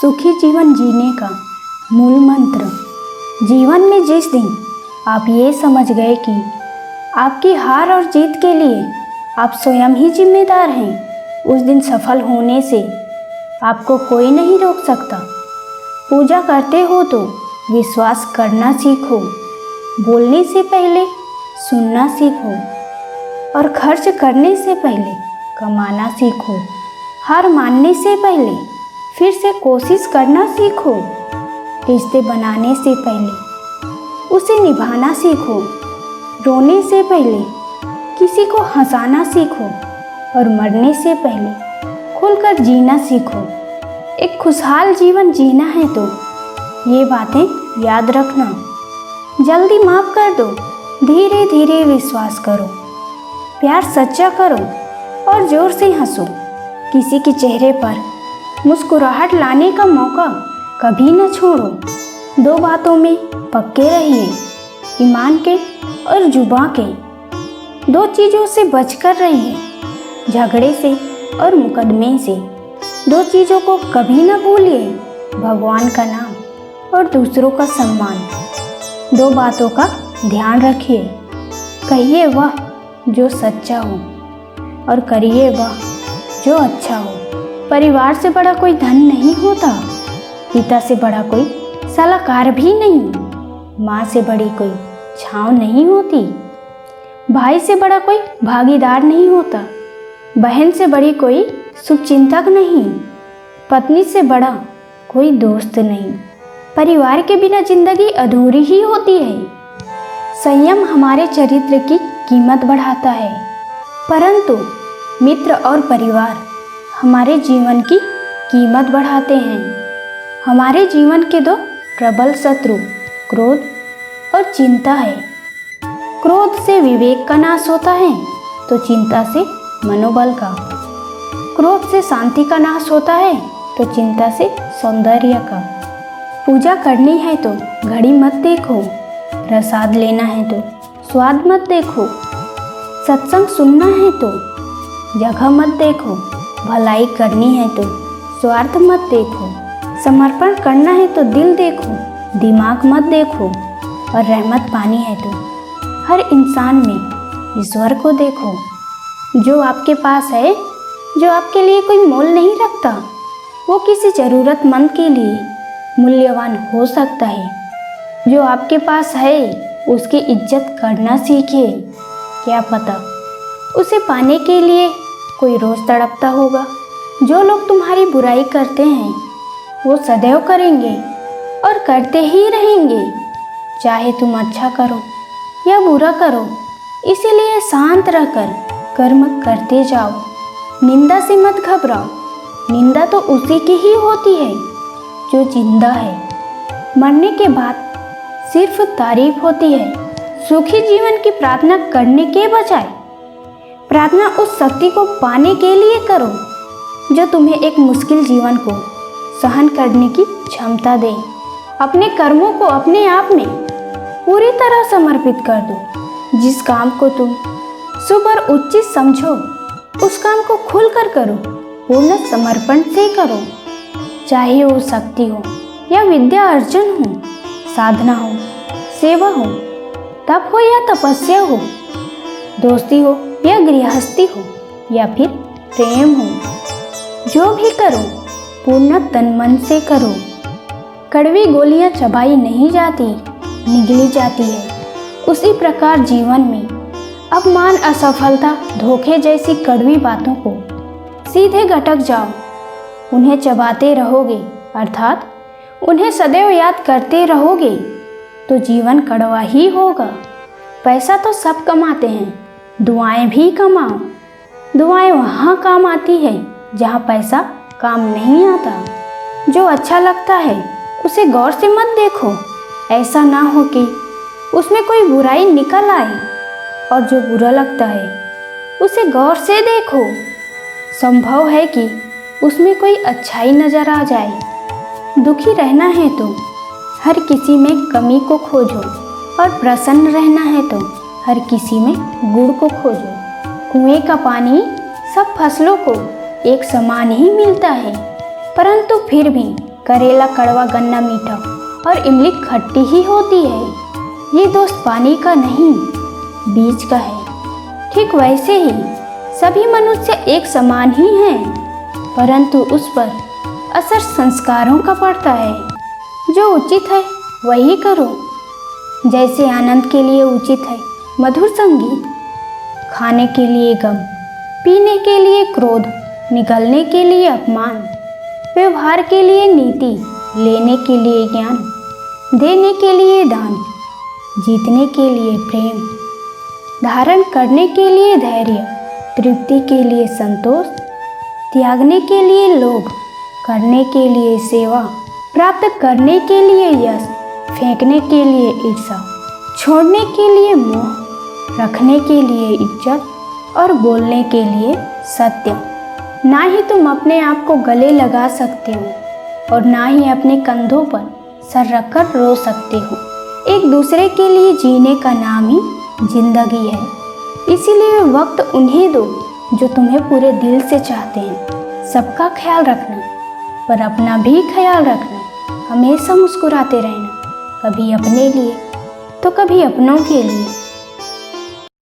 सुखी जीवन जीने का मूल मंत्र। जीवन में जिस दिन आप ये समझ गए कि आपकी हार और जीत के लिए आप स्वयं ही जिम्मेदार हैं, उस दिन सफल होने से आपको कोई नहीं रोक सकता। पूजा करते हो तो विश्वास करना सीखो, बोलने से पहले सुनना सीखो और खर्च करने से पहले कमाना सीखो। हार मानने से पहले फिर से कोशिश करना सीखो। रिश्ते बनाने से पहले उसे निभाना सीखो। रोने से पहले किसी को हंसाना सीखो और मरने से पहले खुलकर जीना सीखो। एक खुशहाल जीवन जीना है तो ये बातें याद रखना। जल्दी माफ़ कर दो, धीरे धीरे विश्वास करो, प्यार सच्चा करो और ज़ोर से हंसो। किसी के चेहरे पर मुस्कुराहट लाने का मौका कभी न छोड़ो। दो बातों में पक्के रहिए, ईमान के और जुबां के। दो चीज़ों से बचकर रहिए, झगड़े से और मुकदमे से। दो चीज़ों को कभी न भूलिए, भगवान का नाम और दूसरों का सम्मान। दो बातों का ध्यान रखिए, कहिए वह जो सच्चा हो और करिए वह जो अच्छा हो। परिवार से बड़ा कोई धन नहीं होता, पिता से बड़ा कोई सलाहकार भी नहीं, माँ से बड़ी कोई छाँव नहीं होती, भाई से बड़ा कोई भागीदार नहीं होता, बहन से बड़ी कोई शुभचिंतक नहीं, पत्नी से बड़ा कोई दोस्त नहीं। परिवार के बिना जिंदगी अधूरी ही होती है। संयम हमारे चरित्र की कीमत बढ़ाता है, परंतु मित्र और परिवार हमारे जीवन की कीमत बढ़ाते हैं। हमारे जीवन के दो प्रबल शत्रु क्रोध और चिंता है। क्रोध से विवेक का नाश होता है तो चिंता से मनोबल का। क्रोध से शांति का नाश होता है तो चिंता से सौंदर्य का। पूजा करनी है तो घड़ी मत देखो, प्रसाद लेना है तो स्वाद मत देखो, सत्संग सुनना है तो जगह मत देखो, भलाई करनी है तो स्वार्थ मत देखो, समर्पण करना है तो दिल देखो, दिमाग मत देखो और रहमत पानी है तो हर इंसान में ईश्वर को देखो। जो आपके पास है, जो आपके लिए कोई मोल नहीं रखता, वो किसी ज़रूरतमंद के लिए मूल्यवान हो सकता है। जो आपके पास है उसकी इज्जत करना सीखिए। क्या पता उसे पाने के लिए कोई रोज़ तड़पता होगा। जो लोग तुम्हारी बुराई करते हैं वो सदैव करेंगे और करते ही रहेंगे, चाहे तुम अच्छा करो या बुरा करो। इसीलिए शांत रहकर कर्म करते जाओ। निंदा से मत घबराओ, निंदा तो उसी की ही होती है जो जिंदा है। मरने के बाद सिर्फ तारीफ होती है। सुखी जीवन की प्रार्थना करने के बजाय प्रार्थना उस शक्ति को पाने के लिए करो जो तुम्हें एक मुश्किल जीवन को सहन करने की क्षमता दे। अपने कर्मों को अपने आप में पूरी तरह समर्पित कर दो। जिस काम को तुम शुभ और उचित समझो उस काम को खुलकर करो, पूर्ण समर्पण से करो। चाहे वो शक्ति हो या विद्या अर्जन हो, साधना हो, सेवा हो, तप हो या तपस्या हो, दोस्ती हो या गृहस्थी हो या फिर प्रेम हो, जो भी करो पूर्ण तन मन से करो। कड़वी गोलियां चबाई नहीं जाती, निगली जाती है। उसी प्रकार जीवन में अपमान, असफलता, धोखे जैसी कड़वी बातों को सीधे गटक जाओ। उन्हें चबाते रहोगे अर्थात उन्हें सदैव याद करते रहोगे तो जीवन कड़वा ही होगा। पैसा तो सब कमाते हैं, दुआएं भी कमाओ। दुआएं वहाँ काम आती है जहाँ पैसा काम नहीं आता। जो अच्छा लगता है उसे गौर से मत देखो, ऐसा ना हो कि उसमें कोई बुराई निकल आए, और जो बुरा लगता है उसे गौर से देखो। संभव है कि उसमें कोई अच्छाई नज़र आ जाए। दुखी रहना है तो हर किसी में कमी को खोजो और प्रसन्न रहना है तो हर किसी में गुण को खोजो। कुएं का पानी सब फसलों को एक समान ही मिलता है, परंतु फिर भी करेला कड़वा, गन्ना मीठा और इमली खट्टी ही होती है। ये दोस्त पानी का नहीं, बीज का है। ठीक वैसे ही सभी मनुष्य एक समान ही हैं, परंतु उस पर असर संस्कारों का पड़ता है। जो उचित है वही करो। जैसे आनंद के लिए उचित है मधुर संगीत, खाने के लिए गम, पीने के लिए क्रोध, निगलने के लिए अपमान, व्यवहार के लिए नीति, लेने के लिए ज्ञान, देने के लिए दान, जीतने के लिए प्रेम, धारण करने के लिए धैर्य, तृप्ति के लिए संतोष, त्यागने के लिए लोभ, करने के लिए सेवा, प्राप्त करने के लिए यश, फेंकने के लिए ईर्ष्या, छोड़ने के लिए मोह, रखने के लिए इज्जत और बोलने के लिए सत्य। ना ही तुम अपने आप को गले लगा सकते हो और ना ही अपने कंधों पर सर रखकर रो सकते हो। एक दूसरे के लिए जीने का नाम ही जिंदगी है। इसीलिए वक्त उन्हें दो जो तुम्हें पूरे दिल से चाहते हैं। सबका ख्याल रखना, पर अपना भी ख्याल रखना। हमेशा मुस्कुराते रहना, कभी अपने लिए तो कभी अपनों के लिए।